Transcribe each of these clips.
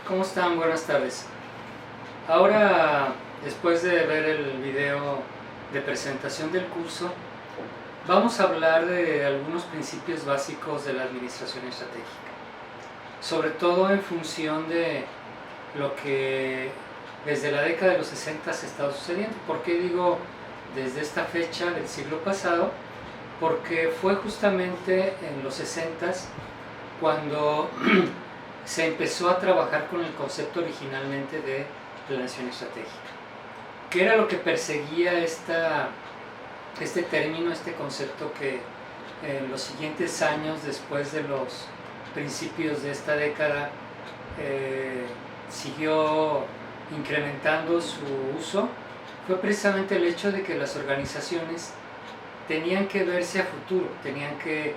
¿Cómo están? Buenas tardes. Ahora, después de ver el video de presentación del curso, vamos a hablar de algunos principios básicos de la administración estratégica, sobre todo en función de lo que desde la década de los 60 se estado sucediendo. ¿Por qué digo desde esta fecha del siglo pasado? Porque fue justamente en los 60 cuando se empezó a trabajar con el concepto originalmente de planeación estratégica. ¿Qué era lo que perseguía este término, este concepto que en los siguientes años, después de los principios de esta década, siguió incrementando su uso? Fue precisamente el hecho de que las organizaciones tenían que verse a futuro, tenían que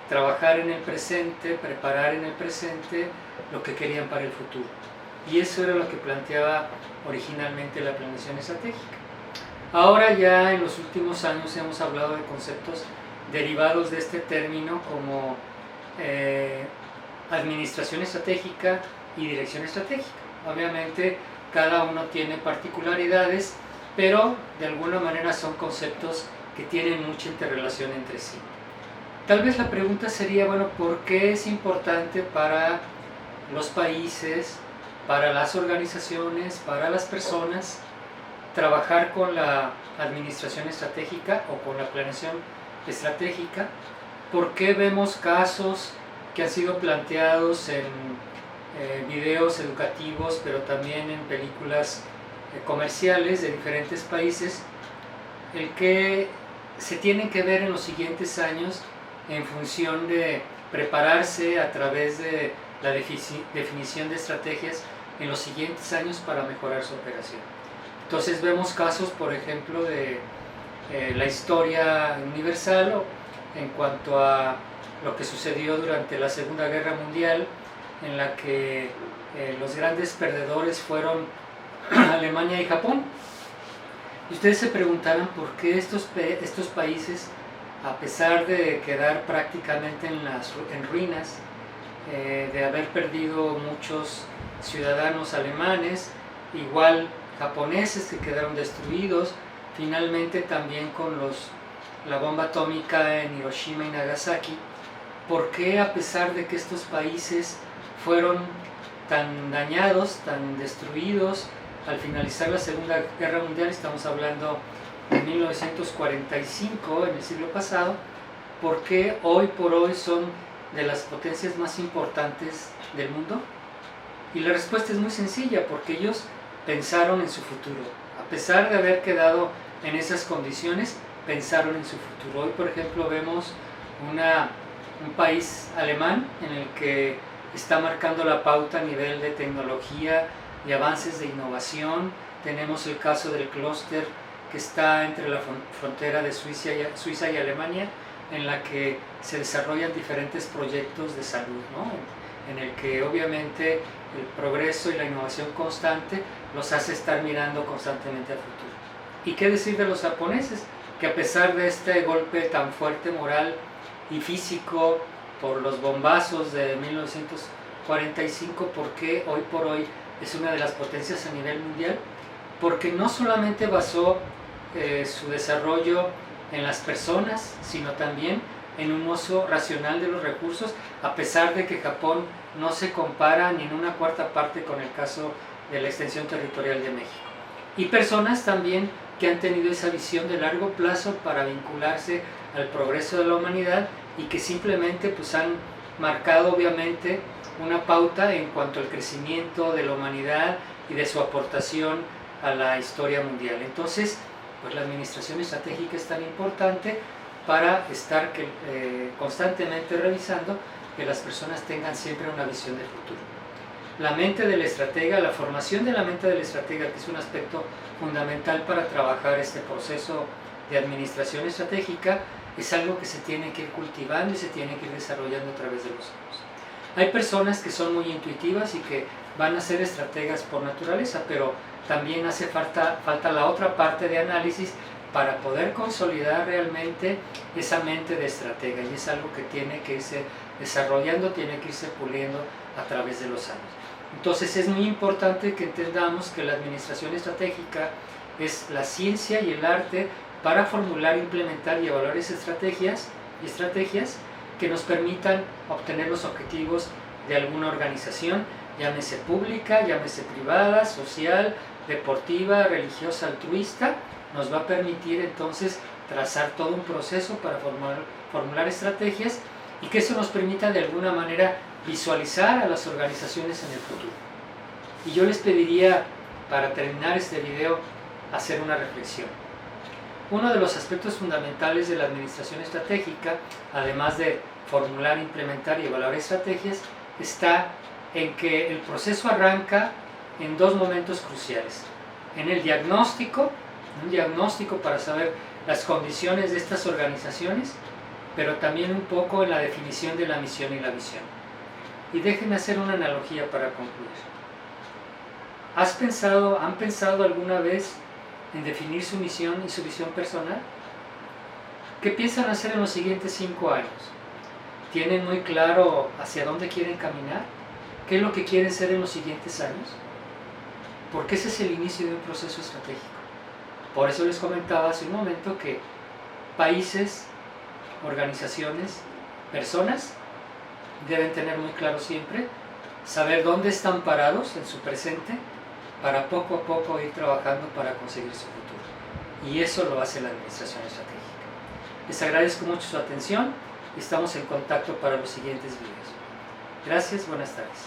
trabajar en el presente, preparar en el presente lo que querían para el futuro. Y eso era lo que planteaba originalmente la planeación estratégica. Ahora ya en los últimos años hemos hablado de conceptos derivados de este término como administración estratégica y dirección estratégica. Obviamente cada uno tiene particularidades, pero de alguna manera son conceptos que tienen mucha interrelación entre sí. Tal vez la pregunta sería, bueno, ¿por qué es importante para los países, para las organizaciones, para las personas, trabajar con la administración estratégica o con la planeación estratégica? ¿Por qué vemos casos que han sido planteados en videos educativos, pero también en películas comerciales de diferentes países, el que se tienen que ver en los siguientes años en función de prepararse a través de la definición de estrategias en los siguientes años para mejorar su operación? Entonces vemos casos, por ejemplo, de la historia universal en cuanto a lo que sucedió durante la Segunda Guerra Mundial, en la que los grandes perdedores fueron Alemania y Japón. Y ustedes se preguntarán por qué estos países, a pesar de quedar prácticamente en ruinas, de haber perdido muchos ciudadanos alemanes, igual japoneses que quedaron destruidos, finalmente también con la bomba atómica en Hiroshima y Nagasaki, ¿por qué a pesar de que estos países fueron tan dañados, tan destruidos al finalizar la Segunda Guerra Mundial? Estamos hablando de 1945, en el siglo pasado, ¿por qué hoy por hoy son de las potencias más importantes del mundo? Y la respuesta es muy sencilla, porque ellos pensaron en su futuro. A pesar de haber quedado en esas condiciones, pensaron en su futuro. Hoy, por ejemplo, vemos un país alemán en el que está marcando la pauta a nivel de tecnología y avances de innovación. Tenemos el caso del clúster que está entre la frontera de Suiza y Alemania, en la que se desarrollan diferentes proyectos de salud, ¿no? En el que obviamente el progreso y la innovación constante los hace estar mirando constantemente al futuro. ¿Y qué decir de los japoneses? Que a pesar de este golpe tan fuerte moral y físico por los bombazos de 1945, ¿por qué hoy por hoy es una de las potencias a nivel mundial? Porque no solamente basó su desarrollo en las personas, sino también en un uso racional de los recursos, a pesar de que Japón no se compara ni en una cuarta parte con el caso de la extensión territorial de México. Y personas también que han tenido esa visión de largo plazo para vincularse al progreso de la humanidad y que simplemente pues han marcado obviamente una pauta en cuanto al crecimiento de la humanidad y de su aportación a la historia mundial. Entonces, pues la administración estratégica es tan importante para estar constantemente revisando que las personas tengan siempre una visión de futuro. La mente del estratega, la formación de la mente del estratega, que es un aspecto fundamental para trabajar este proceso de administración estratégica, es algo que se tiene que ir cultivando y se tiene que ir desarrollando a través de los años. Hay personas que son muy intuitivas y que van a ser estrategas por naturaleza, pero también hace falta la otra parte de análisis para poder consolidar realmente esa mente de estratega, y es algo que tiene que irse desarrollando, tiene que irse puliendo a través de los años. Entonces es muy importante que entendamos que la administración estratégica es la ciencia y el arte para formular, implementar y evaluar esas estrategias que nos permitan obtener los objetivos de alguna organización, llámese pública, llámese privada, social, deportiva, religiosa, altruista. Nos va a permitir entonces trazar todo un proceso para formular estrategias y que eso nos permita de alguna manera visualizar a las organizaciones en el futuro. Y yo les pediría, para terminar este video, hacer una reflexión. Uno de los aspectos fundamentales de la administración estratégica, además de formular, implementar y evaluar estrategias, está en que el proceso arranca en dos momentos cruciales. En el diagnóstico, un diagnóstico para saber las condiciones de estas organizaciones, pero también un poco en la definición de la misión y la visión. Y déjenme hacer una analogía para concluir. ¿Han pensado alguna vez en definir su misión y su visión personal? ¿Qué piensan hacer en los siguientes 5 años? ¿Tienen muy claro hacia dónde quieren caminar? ¿Qué es lo que quieren ser en los siguientes años? Porque ese es el inicio de un proceso estratégico. Por eso les comentaba hace un momento que países, organizaciones, personas deben tener muy claro siempre, saber dónde están parados en su presente, para poco a poco ir trabajando para conseguir su futuro. Y eso lo hace la administración estratégica. Les agradezco mucho su atención y estamos en contacto para los siguientes videos. Gracias, buenas tardes.